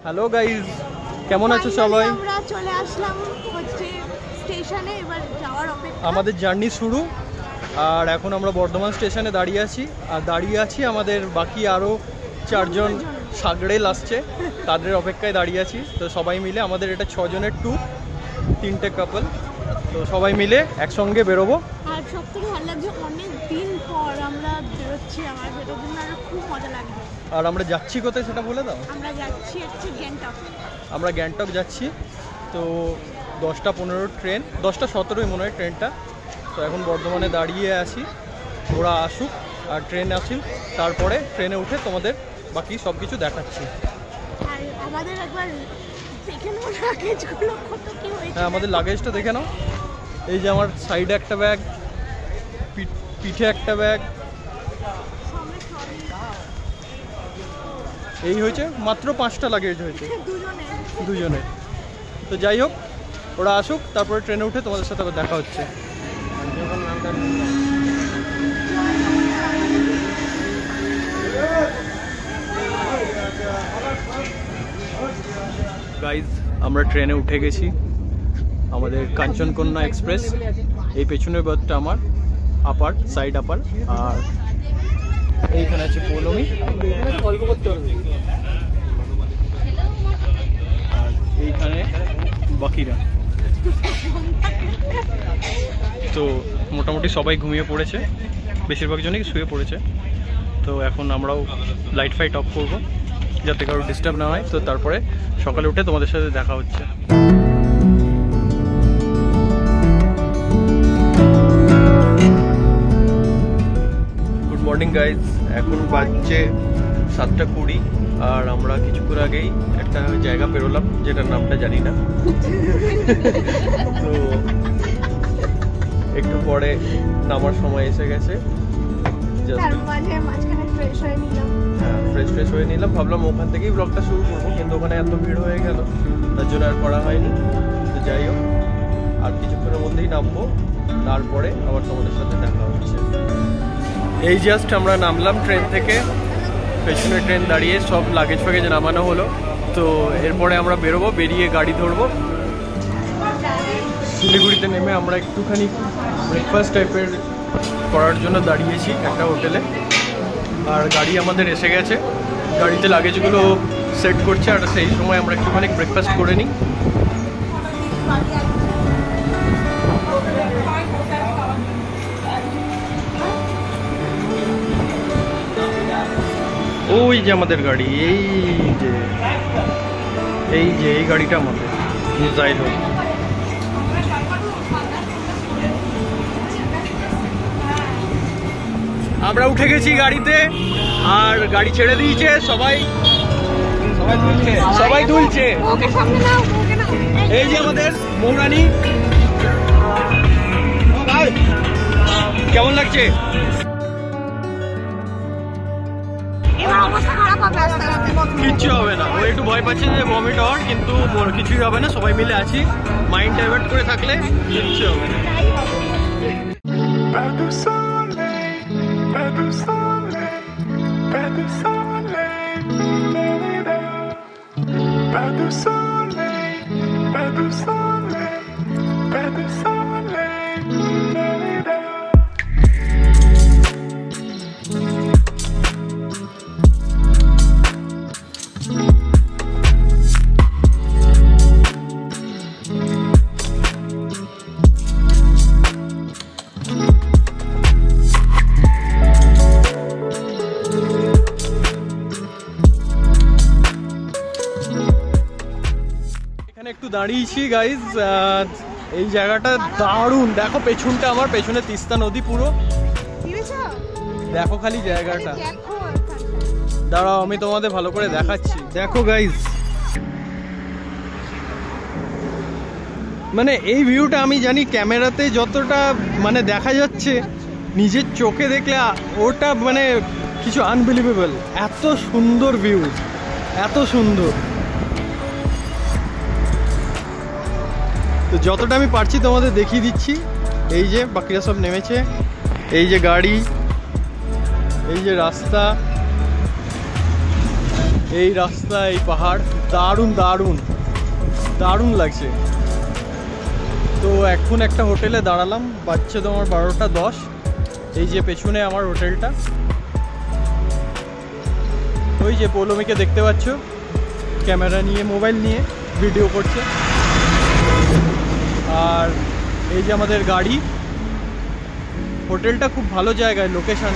Hello guys, কেমন আছো সবাই? আমরা চলে আসলাম হচ্ছে স্টেশনে, এবার যাওয়ার অপেক্ষা। আমাদের জার্নি শুরু, আর এখন আমরা বর্ধমান স্টেশনে দাঁড়িয়ে আছি। আর দাঁড়িয়ে আছি আমাদের বাকি আরও 4 জন সাগরেল আসছে, তাদের অপেক্ষায় দাঁড়িয়ে আছি। তো সবাই মিলে আমাদের এটা 6 জনের ট্যুর, 3টে কাপল। তো সবাই মিলে একসঙ্গে বেরোবো। আর সব থেকে ভালো লাগছে অনেক দিন পর আমরা বেরোচ্ছি, আমার বেরোবো না, খুব মজা লাগবে। আর আমরা যাচ্ছি কোথায় সেটা বলে দাও। আমরা যাচ্ছি হচ্ছে গ্যাংটক। আমরা গ্যাংটক যাচ্ছি। তো 10টা 15 ট্রেন, 10টা 17 মনে হয় ট্রেনটা। তো এখন বর্ধমানে দাঁড়িয়ে আছি, ওরা আসুক আর ট্রেন আসুক, তারপরে ট্রেনে উঠে তোমাদের বাকি সব কিছু দেখাচ্ছি। আর আমাদের একবার দেখে নেবো লাগেজগুলো কত কি হয়েছে। হ্যাঁ, আমাদের লাগেজটা দেখে নাও। এই যে আমার সাইডে একটা ব্যাগ, পিঠে একটা ব্যাগ, এই হয়েছে মাত্র 5টা লাগেজ হয়েছে দুজনে। তো যাই হোক, ওরা আসুক, তারপরে ট্রেনে উঠে তোমাদের সাথে আবার দেখা হচ্ছে। গাইজ, আমরা ট্রেনে উঠে গেছি, আমাদের কাঞ্চনকন্যা এক্সপ্রেস। এই পেছনের বার্থটা আমার, আপার সাইড আপার, আর এইখানে আছে পৌলমী, আর এইখানে বাকিরা। তো মোটামুটি সবাই ঘুমিয়ে পড়েছে, বেশিরভাগ জনই শুয়ে পড়েছে। তো এখন আমরাও লাইট ফাইট অফ করবো যাতে কারো ডিস্টার্ব না হয়। তো তারপরে সকালে উঠে তোমাদের সাথে দেখা হচ্ছে। গুড মর্নিং গাইজ, এখন বাজছে 7টা 20, আর আমরা কিছুক্ষণ আগেই একটা জায়গা পেরোলাম যেটার নামটা জানি না। তো একটু পরে নামার সময় এসে গেছে। ফ্রেশ হয়ে নিলাম, ভাবলাম ওখান থেকেই ব্লগটা শুরু করবো, কিন্তু ওখানে এত ভিড় হয়ে গেল, তার জন্য আর করা হয়নি। তো যাই হোক, আর কিছুক্ষণের মধ্যেই নামবো, তারপরে আবার তোমাদের সাথে দেখা হচ্ছে। এই জাস্ট আমরা নামলাম ট্রেন থেকে, পেছনে ট্রেন দাঁড়িয়ে সব লাগেজ ফাগেজ নামানো হলো। তো এরপরে আমরা বেরোবো, বেরিয়ে গাড়ি ধরবো। শিলিগুড়িতে নেমে আমরা একটুখানি ব্রেকফাস্ট টাইপের করার জন্য দাঁড়িয়েছি একটা হোটেলে, আর গাড়ি আমাদের এসে গেছে। গাড়িতে লাগেজগুলো সেট করছে, আর সেই সময় আমরা একটুখানি ব্রেকফাস্ট করে নিই। ওই যে আমাদের গাড়ি, এই যে এই গাড়িটা আমাদের যাই হোক। আমরা উঠে গেছি গাড়িতে, আর গাড়ি ছেড়ে দিয়েছে, সবাই দুলছে। এই যে আমাদের মৌরানী, কেমন লাগছে? কিচ্ছু হবে না, ও একটু ভয় পাচ্ছে যে ভমিট হওয়ার, কিন্তু কিছুই হবে না, সবাই মিলে আছি। মাইন্ড ডাইভার্ট করে থাকলে কিচ্ছু হবে না। একটু দাঁড়িয়েছি গাইজ, এই জায়গাটা দারুণ। দেখো পেছনটা, আমার পেছনে তিস্তা নদী পুরো, দেখো খালি জায়গাটা। দাঁড়াও, আমি তোমাদের ভালো করে দেখাচ্ছি। দেখো গাইজ, মানে এই ভিউটা আমি জানি ক্যামেরাতে যতটা মানে দেখা যাচ্ছে, নিজের চোখে দেখলে ওটা মানে কিছু আনবিলিভেবল। এত সুন্দর ভিউ, এত সুন্দর। তো যতটা আমি পারছি তোমাদের দেখিয়ে দিচ্ছি। এই যে বাকিরা সব নেমেছে, এই যে গাড়ি, এই যে রাস্তা, এই রাস্তা, এই পাহাড়, দারুণ দারুণ দারুণ লাগছে। তো এখন একটা হোটেলে দাঁড়ালাম, বাচ্চা তোমার 12টা 10। এই যে পেছনে আমার হোটেলটা, ওই যে পৌলমীকে দেখতে পাচ্ছ ক্যামেরা নিয়ে, মোবাইল নিয়ে ভিডিও করছে। আর এই যে আমাদের গাড়ি। হোটেলটা খুব ভালো জায়গায়, লোকেশন,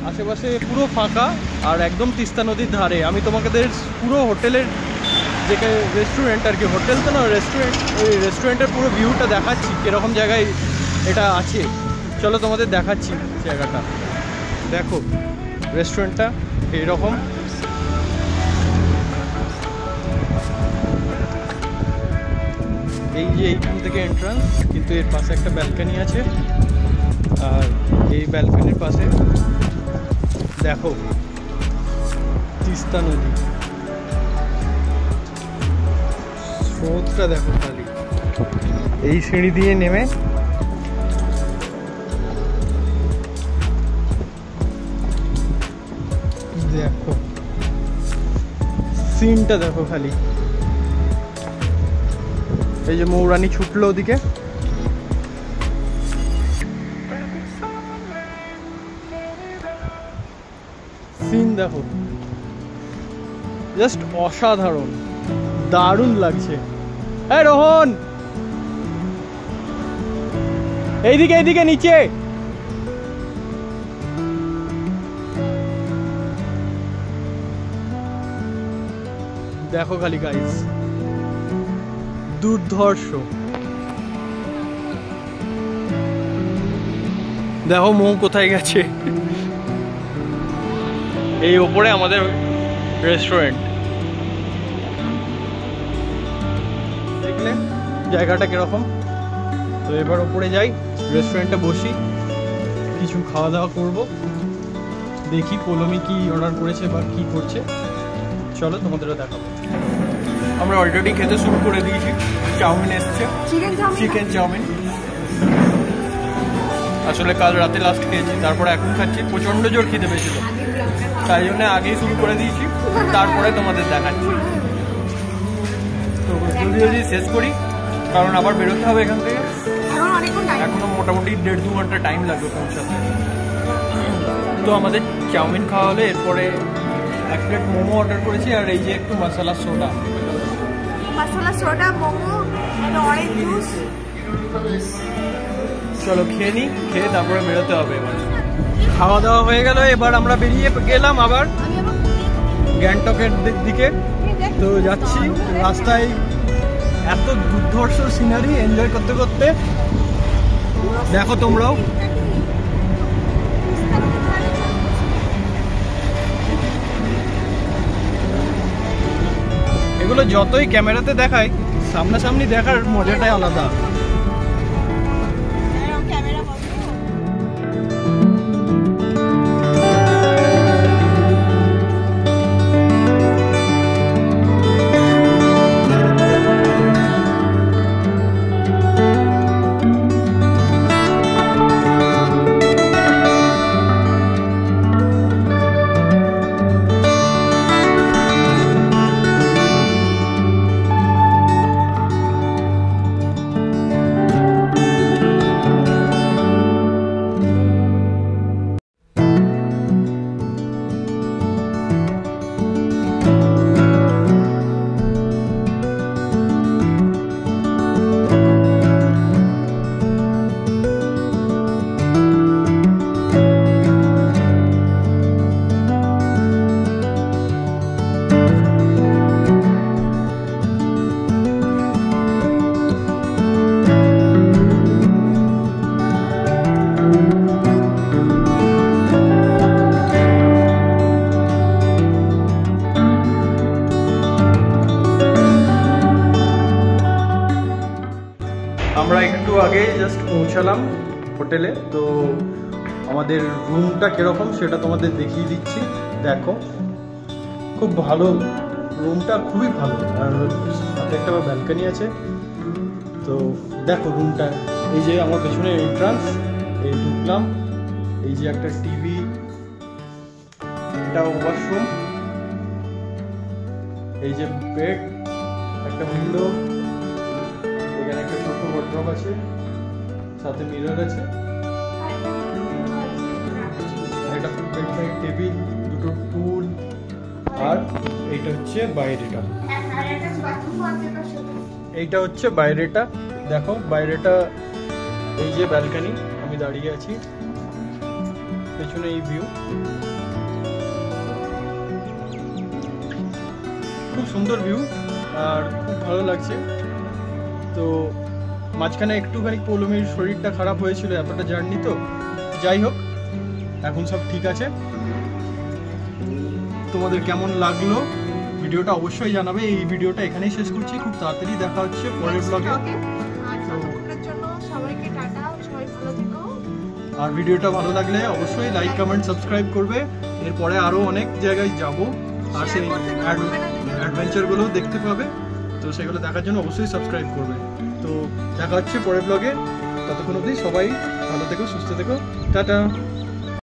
আশেপাশে পুরো ফাঁকা আর একদম তিস্তা নদীর ধারে। আমি তোমাদের পুরো হোটেলের যে রেস্টুরেন্ট আর কি, হোটেল তো না রেস্টুরেন্ট, ওই রেস্টুরেন্টের পুরো ভিউটা দেখাচ্ছি কীরকম জায়গায় এটা আছে। চলো তোমাদের দেখাচ্ছি জায়গাটা। দেখো রেস্টুরেন্টটা এইরকম। এই যে এইখান থেকে এন্ট্রান্স, কিন্তু এর পাশে একটা ব্যালকনি আছে। আর এই ব্যালকনির পাশে দেখো তিস্তা নদী, স্রোতটা দেখো খালি। এই সিঁড়ি দিয়ে নেমে দেখো সিনটা দেখো খালি। এই যে মৌরানী ছুটলো ওদিকে। সিন দেখো, জাস্ট অসাধারণ, দারুণ লাগছে। এই রোহন, এইদিকে এইদিকে নিচে। দেখো খালি গাইস, দুর্ধর্ষ। দেখো মৌ কোথায় গেছে। এই ওপরে আমাদের রেস্টুরেন্ট, দেখলে জায়গাটা কিরকম। তো এবার ওপরে যাই, রেস্টুরেন্টে বসি, কিছু খাওয়া দাওয়া করবো, দেখি পৌলমী কি অর্ডার করেছে বা কি করছে। চলো তোমাদেরও দেখাবো। আমরা অলরেডি খেতে শুরু করে দিয়েছি। চাউমিন এসছে, চিকেন চাউমিন। আসলে কাল রাতে লাস্ট খেয়েছি, তারপরে এখন খাচ্ছি। প্রচণ্ড জোর খিদে পেয়েছিল, তাই জন্য আগেই শুরু করে দিয়েছি, তারপরে তোমাদের দেখাচ্ছি। তো জলদি শেষ করি, কারণ আবার বেরোতে হবে এখান থেকে। এখনো মোটামুটি 1.5-2 ঘন্টা টাইম লাগবে পৌঁছাতে। তো আমাদের চাউমিন খাওয়া হলে এরপরে 1 প্লেট মোমো অর্ডার করেছি, আর এই যে একটু মশলা সোডা, মোমো, অরেঞ্জ জুস। চলো খেয়ে নিই, খেয়ে তারপরে বেরোতে হবে। এবার খাওয়া দাওয়া হয়ে গেল, এবার আমরা বেরিয়ে গেলাম আবার গ্যাংটকের দিকে। তো যাচ্ছি, রাস্তায় এত দুর্ধর্ষ সিনারি এনজয় করতে করতে। দেখো তোমরাও। এগুলো যতই ক্যামেরাতে দেখায়, সামনাসামনি দেখার মজাটাই আলাদা। আমরা একটু আগে জাস্ট পৌঁছালাম হোটেলে। তো আমাদের রুমটা কিরকম সেটা তোমাদের দেখিয়ে দিচ্ছি। দেখো খুব ভালো রুমটা, খুবই ভালো। আর সাথে একটা ব্যালকনি আছে। তো দেখো রুমটা, এই যে আমার পেছনে এন্ট্রান্স, এই ঢুকলাম, এই যে একটা টিভি, এটা ওয়াশরুম, এই যে বেড, একটা উইন্ডো, এখানে একটা ছোট ওয়ার্ড্রপ আছে, সাথে মিরর আছে, একটা বেডসাইড টেবিল, দুটো টুল, আর এইটা হচ্ছে বাইরেটা। এইটা হচ্ছে বাইরেটা, দেখো বাইরেটা, এই যে ব্যালকনি, আমি দাঁড়িয়ে আছি, পেছনে এই ভিউ, খুব সুন্দর ভিউ আর খুব ভালো লাগছে। তো মাঝখানে একটুখানি পৌলমীর শরীরটা খারাপ হয়েছিল, এতটা জার্নি তো, যাই হোক এখন সব ঠিক আছে। তোমাদের কেমন লাগলো ভিডিওটা অবশ্যই জানাবে। এই ভিডিওটা এখানেই শেষ করছি, খুব তাড়াতাড়ি দেখা হচ্ছে পরের ব্লগে। আর ভিডিওটা ভালো লাগলে অবশ্যই লাইক, কমেন্ট, সাবস্ক্রাইব করবে। এরপরে আরও অনেক জায়গায় যাব আর সেই অ্যাডভেঞ্চারগুলো দেখতে পাবে, তো সেগুলো দেখার জন্য অবশ্যই সাবস্ক্রাইব করবে। তো দেখা হচ্ছে পরের ব্লগে, ততক্ষণ অবধি সবাই ভালো থেকো, সুস্থ থেকো, টাটা।